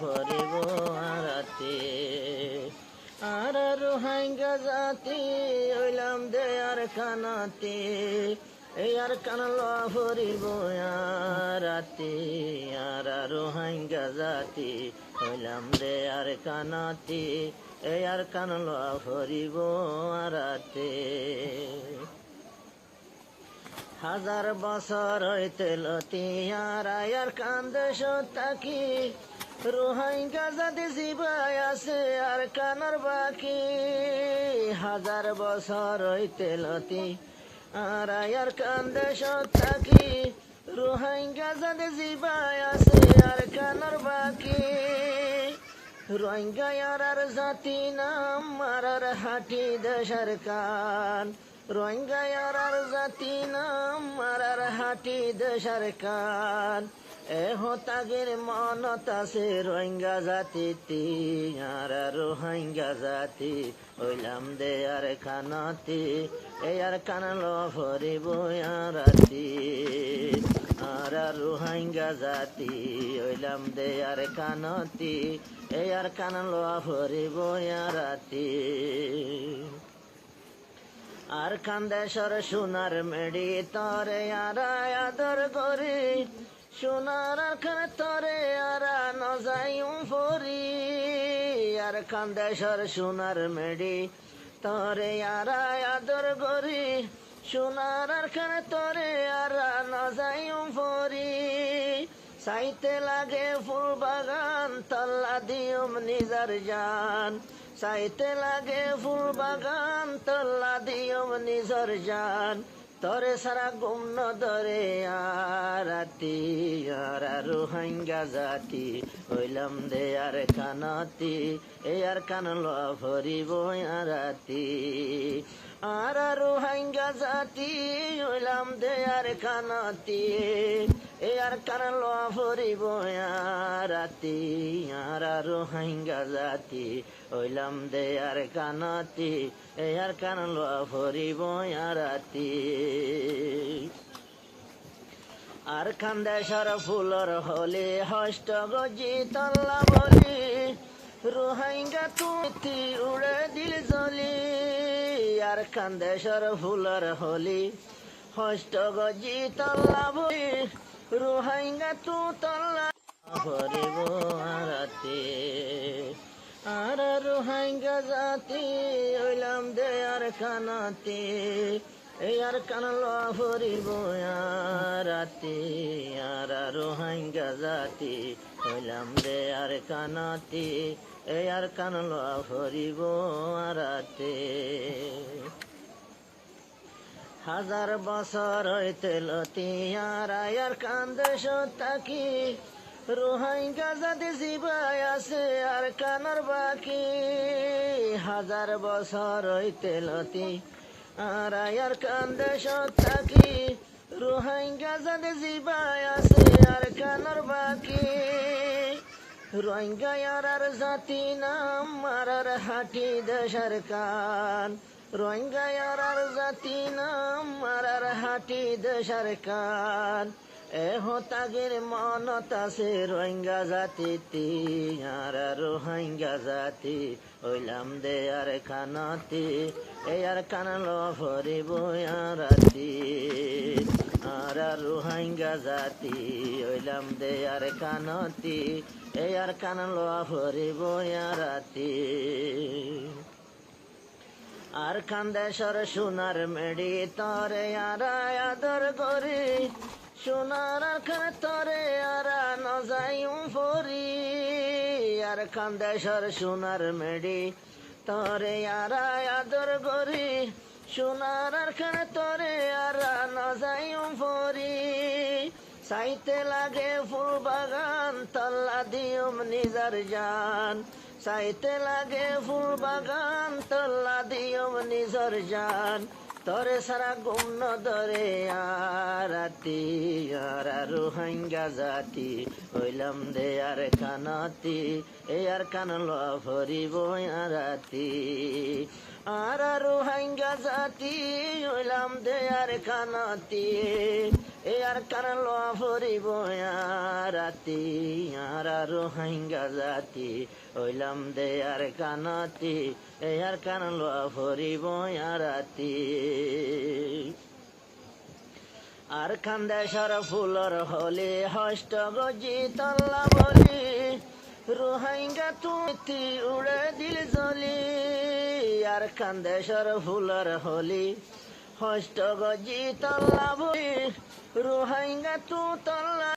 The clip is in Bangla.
ভরিব আরাতে। আর রোহিঙ্গা জাতি হইলাম দেয়ার কানাতে, এই আর কানলা ভরিব আরাতে। আর রোহিঙ্গা জাতি হইলাম দেয়ার কানাতে, এই আর কানলা ভরিব আরাতে। হাজার বছর হইতে লতিয়ার আয়ার কান্দেশ তাকি, রোহিঙ্গা জাতি জিবাই আছে আর কানার বাকি। হাজার বছর হইতে লতি আর আয়ার কান্দেশ তাকি, রোহিঙ্গা জাতি জিবাই আছে আর কানার বাকি। রোহিঙ্গা আর জাতি নাম মারার হাটি দেশের কান, রোহিঙ্গা আর জাতি নাম মারার হাটি দেশের কান। তাগের মনত আছে রোহিঙ্গা জাতি, আর রোহিঙ্গা জাতি হইলাম দেয়ার খানাতি, আর কানল ভরিব আরাতি। আর রোহিঙ্গা জাতি হইলাম দেয়ার কানতি, আর কানল ভরিব আরাতি। আর খান্দেশ্বর সোনার মেডি তরে আরা আদর করি, সোনার খানে তরে আরা নজাইম ফরি। আর খান্দেশ্বর সোনার মেডি তরে আরা আদর করি, সোনার খানে তরে আরা নজাইম ফরি। চাইতে লাগে ফুল বাগান তল্লা দিয়ম নিজার জান, চাইতে লাগে ফুল বাগান তল্লা দিয়ম নিজর জান। তরে সারা গুম ধরে আরাতি, আর রোহিঙ্গা জাতি হইলাম দেয়ার কানাতি, আর কানল ভরিব আরাতি। আর রোহিঙ্গা জাতি হইলাম দেয়ার কানাতি, আর কানল ভরিব আরাতি। আর রোহিঙ্গা জাতি হইলাম দেয়ার কানাতি, আর কানল ভরিব আরাতি। আর খান্দেশ্বর ফুলর হলে হষ্ট গজি তল্লা বলি, রোহিঙ্গা তুই উড়ে দিল জলি। আর খান্দেশ্বর ফুলর হলি হষ্ট গজি তল্লা বলি, রোহিঙ্গা তু তল্লা ভরিব আরাতে। আর রোহিঙ্গা জাতি হইলাম দেয়ার কানাতে, আর কানল ভরিব আরাতে। আর রোহিঙ্গা জাতি হইলাম দেয়ার কানাতে, আর কানল ভরিব আরাতে। হাজার বছর হইতে লতিয়ার আয়ার কান্দেশ তাকি, রোহিঙ্গা জাতি জিবাই আছে আর কানার বাকি। হাজার বছর হইতে লতি আর আয়ার কান্দেশ তাকি, রোহিঙ্গা জাতি জিবাই আছে আর কানার বাকি। রোহিঙ্গা আর জাতি নাম মারার হাটি দেশের কান, রোহিঙ্গা আর জাতি নাম মারার হাটি দেশের কান। তাগের মনত আছে রোহিঙ্গা জাতি, আর রোহিঙ্গা জাতি হইলাম দেয়ার খানাতি, আর কানল ভরিব আরাতি। আর রোহিঙ্গা জাতি হইলাম দেয়ার কানতি, আর কানল ভরিব আরাতি। আর খান্দেশ্বর সোনার মেডি তরে আরা আদর করি, সোনার খানে তরে আরা নজাইম ফরি। আর খান্দেশ্বর সোনার মেডি তরে আরা আদর করি, সোনার খানে তরে আরা নজাইম ফরি। চাইতে লাগে ফুল বাগান তল্লা দিয়ম নিজার জান, চাইতে লাগে ফুল বাগান তল্লা দিয়ম নিজর জান। তরে সারা গুম ধরে আরাতি, আর রোহিঙ্গা জাতি হইলাম দেয়ার কানাতি, আর কানল ভরিব আরাতি। আর রোহিঙ্গা জাতি হইলাম দেয়ার কানাতি, এ আর কান লোয়া ফরিব রাতি আর রোহিঙ্গা জাতি হইলাম দে আর কানাতি এ আর কান লোয়া ফরিব রাতি আর খান্দেশর ফুলর হলি হষ্ট গজি তল্লা বলি রোহিঙ্গা তুই উড়ে দিল জলি আর খান্দেশর ফুলর হলি হষ্ট গজি তল্লা বলি রোহিঙ্গা তু তল্লা